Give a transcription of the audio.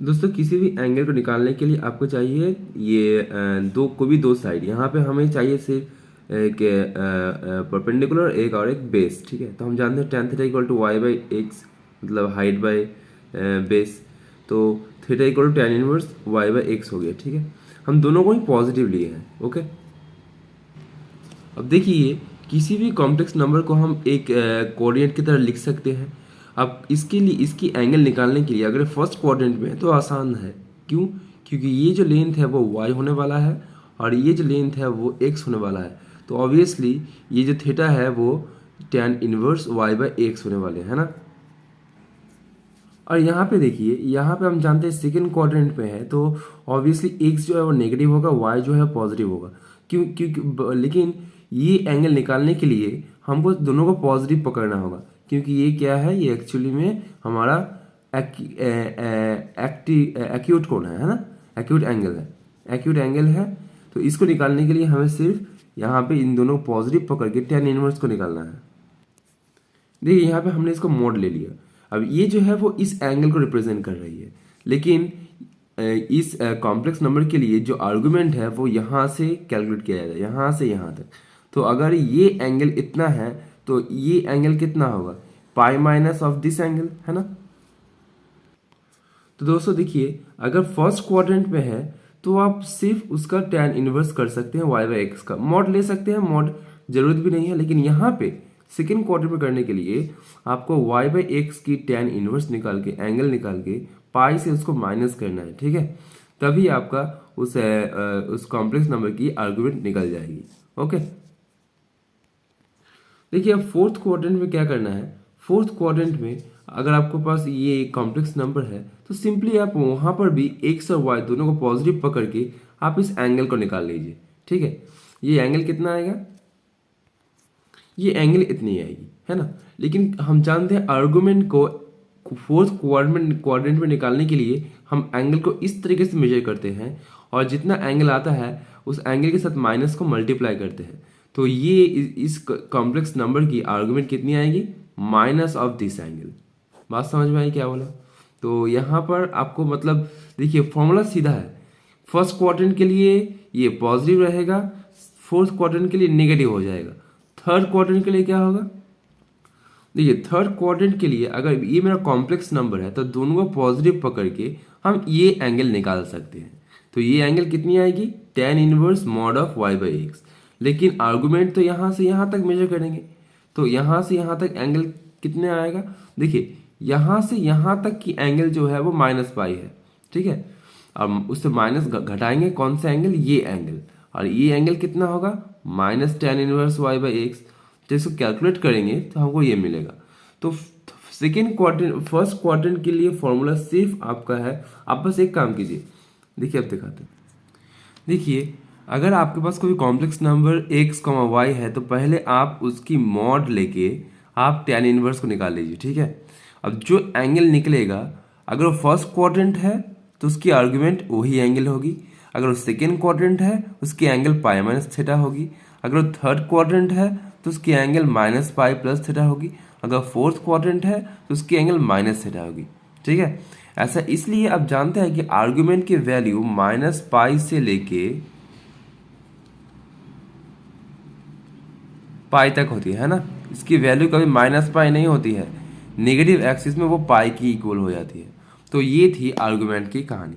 दोस्तों किसी भी एंगल को निकालने के लिए आपको चाहिए ये कोई भी दो साइड। यहाँ पे हमें चाहिए सिर्फ एक परपेंडिकुलर एक और एक बेस। ठीक है, तो हम जानते हैं tan theta equal to Y by X, मतलब हाइट बाई बेस। तो theta equal to tan inverse Y by X हो गया। ठीक है, हम दोनों को ही पॉजिटिव लिए हैं। ओके, अब देखिए किसी भी कॉम्प्लेक्स नंबर को हम एक कोऑर्डिनेट की तरह लिख सकते हैं। अब इसके लिए इसकी एंगल निकालने के लिए अगर फर्स्ट क्वाड्रेंट में है तो आसान है। क्यों? क्योंकि ये जो लेंथ है वो y होने वाला है और ये जो लेंथ है वो x होने वाला है। तो ऑब्वियसली ये जो थीटा है वो tan inverse y by x होने वाले है ना। और यहाँ पे देखिए, यहाँ पे हम जानते हैं सेकंड क्वाड्रेंट में है तो ऑब्वियसली x जो है वो नेगेटिव होगा, y जो है पॉजिटिव होगा। क्यों? क्योंकि लेकिन ये एंगल निकालने के लिए हमको दोनों को पॉजिटिव पकड़ना होगा, क्योंकि ये क्या है, ये एक्चुअली में हमारा एक्यूट कोण है ना, एक्यूट एंगल है, एक्यूट एंगल है। तो इसको निकालने के लिए हमें सिर्फ यहाँ पे इन दोनों को पॉजिटिव पकड़ के tan इनवर्स को निकालना है। देखिए यहाँ पे हमने इसको मोड ले लिया। अब ये जो है वो इस एंगल को रिप्रेजेंट कर रही है, लेकिन इस कॉम्प्लेक्स नंबर के लिए जो आर्गुमेंट है वो यहाँ से कैलकुलेट किया जाता है, यहाँ से यहाँ तक। तो अगर ये एंगल इतना है तो ये एंगल कितना होगा, pi minus of this angle, है ना। तो दोस्तों देखिए, अगर फर्स्ट क्वाड्रेंट में है तो आप सिर्फ उसका tan इनवर्स कर सकते हैं, y बाई एक्स का मॉड ले सकते हैं, मॉड जरूरत भी नहीं है। लेकिन यहाँ पे सेकेंड क्वाड्रेंट में करने के लिए आपको y बाई एक्स की tan इनवर्स निकाल के, एंगल निकाल के पाई से उसको माइनस करना है। ठीक है, तभी आपका उस कॉम्प्लेक्स नंबर की आर्गुमेंट निकल जाएगी। ओके, देखिए अब फोर्थ क्वाड्रेंट में क्या करना है। फोर्थ क्वाड्रेंट में अगर आपके पास ये कॉम्प्लेक्स नंबर है तो सिंपली आप वहाँ पर भी एक्स और वाई दोनों को पॉजिटिव पकड़ के आप इस एंगल को निकाल लीजिए। ठीक है, ये एंगल कितना आएगा, ये एंगल इतनी आएगी, है ना। लेकिन हम जानते हैं आर्गुमेंट को फोर्थ क्वाड्रेंट में निकालने के लिए हम एंगल को इस तरीके से मेजर करते हैं और जितना एंगल आता है उस एंगल के साथ माइनस को मल्टीप्लाई करते हैं। तो ये इस कॉम्प्लेक्स नंबर की आर्गुमेंट कितनी आएगी, माइनस ऑफ दिस एंगल। बात समझ में आई क्या बोला? तो यहाँ पर आपको मतलब देखिए फॉर्मूला सीधा है। फर्स्ट क्वाड्रेंट के लिए ये पॉजिटिव रहेगा, फोर्थ क्वाड्रेंट के लिए नेगेटिव हो जाएगा, थर्ड क्वाड्रेंट के लिए क्या होगा। देखिए थर्ड क्वाड्रेंट के लिए अगर ये मेरा कॉम्प्लेक्स नंबर है तो दोनों को पॉजिटिव पकड़ के हम ये एंगल निकाल सकते हैं। तो ये एंगल कितनी आएगी, tan inverse mod of y by x. लेकिन आर्गुमेंट तो यहाँ से यहाँ तक मेजर करेंगे, तो यहाँ से यहाँ तक एंगल कितने आएगा। देखिए यहाँ से यहाँ तक की एंगल जो है वो माइनस पाई है। ठीक है, अब उससे माइनस घटाएंगे कौन सा एंगल, ये एंगल, और ये एंगल कितना होगा, minus tan inverse y by x. तो इसको कैलकुलेट करेंगे तो हमको ये मिलेगा। तो सेकेंड क्वाड्रेंट, फर्स्ट क्वाड्रेंट के लिए फॉर्मूला सिर्फ आपका है, आप बस एक काम कीजिए। देखिए अब दिखाते हैं। देखिए अगर आपके पास कोई कॉम्प्लेक्स नंबर x, y है तो पहले आप उसकी मॉड लेके आप tan इनवर्स को निकाल लीजिए। ठीक है, अब जो एंगल निकलेगा अगर वो फर्स्ट क्वाड्रेंट है तो उसकी आर्गुमेंट वही एंगल होगी, अगर वो सेकेंड क्वाड्रेंट है उसकी एंगल पाई माइनस थीटा होगी, अगर वो थर्ड क्वाड्रेंट है तो उसकी angle minus pi plus theta होगी, अगर फोर्थ क्वाड्रेंट है तो उसकी एंगल माइनस थीटा होगी। ठीक है, ऐसा इसलिए आप जानते हैं कि आर्गुमेंट की वैल्यू माइनस पाई से लेके पाई तक होती है ना। इसकी वैल्यू कभी माइनस पाई नहीं होती है, नेगेटिव एक्सिस में वो पाई की इक्वल हो जाती है। तो ये थी आर्गुमेंट की कहानी।